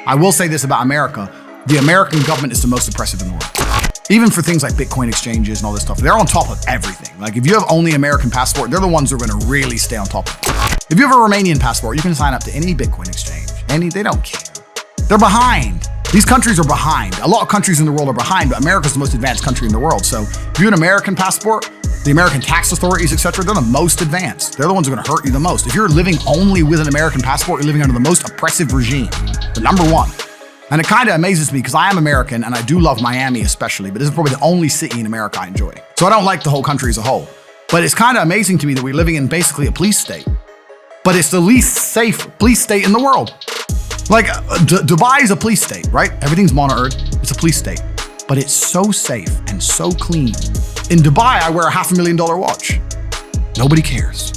I will say this about America. The American government is the most oppressive in the world. Even for things like Bitcoin exchanges and all this stuff, they're on top of everything. Like if you have only American passport, they're the ones who are going to really stay on top of it. If you have a Romanian passport, you can sign up to any Bitcoin exchange. They don't care. They're behind. These countries are behind. A lot of countries in the world are behind, but America's the most advanced country in the world. So if you have an American passport, the American tax authorities, etc., they're the most advanced. They're the ones who are going to hurt you the most. If you're living only with an American passport, you're living under the most oppressive regime, the number one. And it kind of amazes me because I am American and I do love Miami especially, but this is probably the only city in America I enjoy. So I don't like the whole country as a whole. But it's kind of amazing to me that we're living in basically a police state. But it's the least safe police state in the world. Like Dubai is a police state, right? Everything's monitored. It's a police state. But it's so safe and so clean. In Dubai, I wear a $500,000 watch. Nobody cares.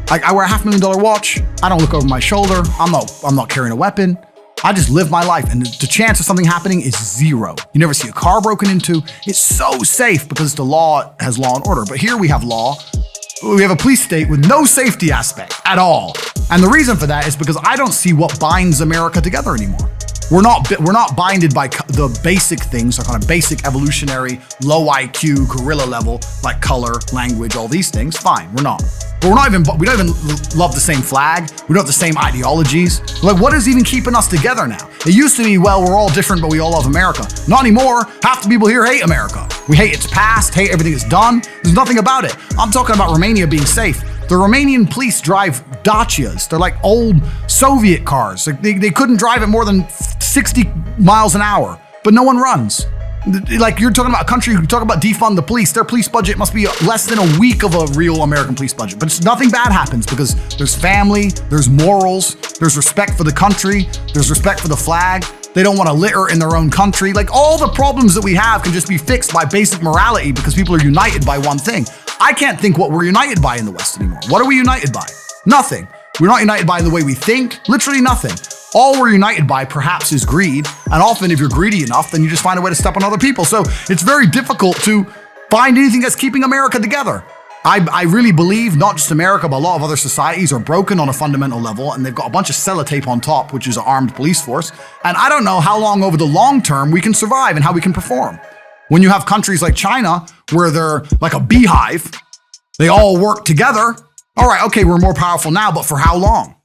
I wear a $500,000 watch. I don't look over my shoulder. I'm not carrying a weapon. I just live my life, and the chance of something happening is zero. You never see a car broken into. It's so safe because the law has law and order. But here we have law. We have a police state with no safety aspect at all. And the reason for that is because I don't see what binds America together anymore. We're not binded by the basic things, like on a basic evolutionary, low IQ, gorilla level, like color, language, all these things. Fine, we're not. But we don't even love the same flag. We don't have the same ideologies. Like, what is even keeping us together now? It used to be, well, we're all different, but we all love America. Not anymore. Half the people here hate America. We hate its past, hate everything it's done. There's nothing about it. I'm talking about Romania being safe. The Romanian police drive Dacias. They're like old Soviet cars. Like they couldn't drive at more than 60 miles an hour, but no one runs. Like you're talking about a country, you talk about defund the police. Their police budget must be less than a week of a real American police budget. But nothing bad happens because there's family, there's morals, there's respect for the country, there's respect for the flag. They don't want to litter in their own country. Like all the problems that we have can just be fixed by basic morality because people are united by one thing. I can't think what we're united by in the West anymore. What are we united by? Nothing. We're not united by the way we think, literally nothing. All we're united by perhaps is greed. And often if you're greedy enough, then you just find a way to step on other people. So it's very difficult to find anything that's keeping America together. I really believe not just America, but a lot of other societies are broken on a fundamental level, and they've got a bunch of sellotape on top, which is an armed police force. And I don't know how long over the long term we can survive and how we can perform. When you have countries like China, where they're like a beehive, they all work together. All right, okay, we're more powerful now, but for how long?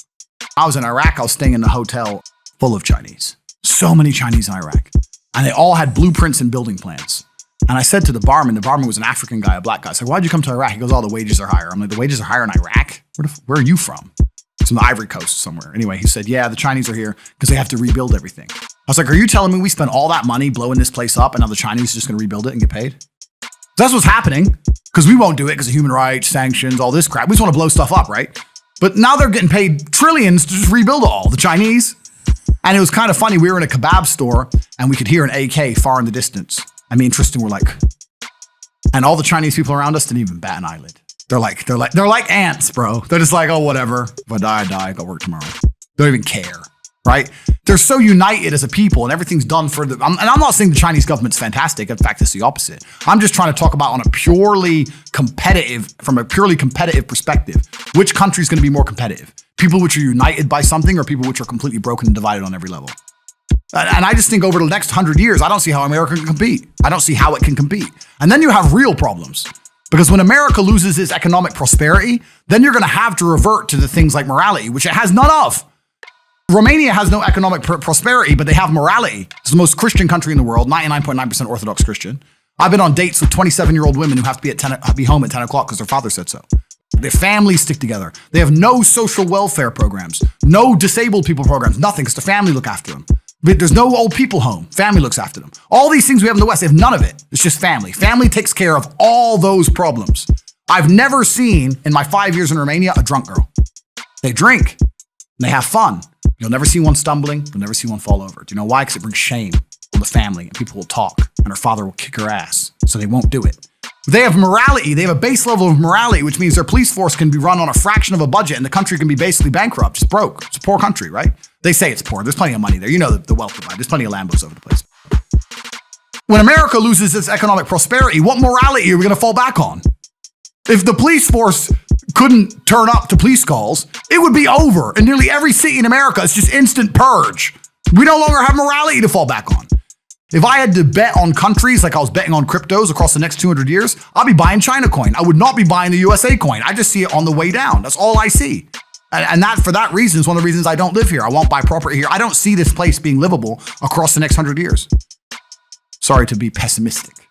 I was in Iraq, I was staying in a hotel full of Chinese. So many Chinese in Iraq. And they all had blueprints and building plans. And I said to the barman was an African guy, a black guy. I said, why'd you come to Iraq? He goes, oh, the wages are higher. I'm like, the wages are higher in Iraq? Where are you from? It's from the Ivory Coast somewhere. Anyway, he said, yeah, the Chinese are here because they have to rebuild everything. I was like, are you telling me we spent all that money blowing this place up and now the Chinese are just going to rebuild it and get paid? That's what's happening because we won't do it because of human rights, sanctions, all this crap. We just want to blow stuff up, right? But now they're getting paid trillions to just rebuild it all, the Chinese. And it was kind of funny. We were in a kebab store and we could hear an AK far in the distance. And me and Tristan were like, and all the Chinese people around us didn't even bat an eyelid. They're like ants, bro. They're just like, oh, whatever. If I die, I die. I got work tomorrow. They don't even care, right? They're so united as a people and everything's done for them. And I'm not saying the Chinese government's fantastic. In fact, it's the opposite. I'm just trying to talk about from a purely competitive perspective, which country's going to be more competitive? People which are united by something or people which are completely broken and divided on every level? And I just think over the next 100 years, I don't see how America can compete. I don't see how it can compete. And then you have real problems. Because when America loses its economic prosperity, then you're going to have to revert to the things like morality, which it has none of. Romania has no economic prosperity, but they have morality. It's the most Christian country in the world, 99.9% Orthodox Christian. I've been on dates with 27-year-old women who have to be home at 10 o'clock because their father said so. Their families stick together. They have no social welfare programs, no disabled people programs, nothing, because the family look after them. There's no old people home. Family looks after them. All these things we have in the West, they have none of it. It's just family. Family takes care of all those problems. I've never seen, in my 5 years in Romania, a drunk girl. They drink and they have fun. You'll never see one stumbling. You'll never see one fall over. Do you know why? Because it brings shame on the family and people will talk and her father will kick her ass. So they won't do it. They have morality. They have a base level of morality, which means their police force can be run on a fraction of a budget and the country can be basically bankrupt, just broke. It's a poor country, right? They say it's poor. There's plenty of money there. You know the wealth provided. There's plenty of Lambos over the place. When America loses its economic prosperity, what morality are we going to fall back on? If the police force couldn't turn up to police calls, it would be over. In nearly every city in America, it's just instant purge. We no longer have morality to fall back on. If I had to bet on countries like I was betting on cryptos across the next 200 years, I'd be buying China coin. I would not be buying the USA coin. I just see it on the way down. That's all I see. And that, for that reason, is one of the reasons I don't live here. I won't buy property here. I don't see this place being livable across the next 100 years. Sorry to be pessimistic.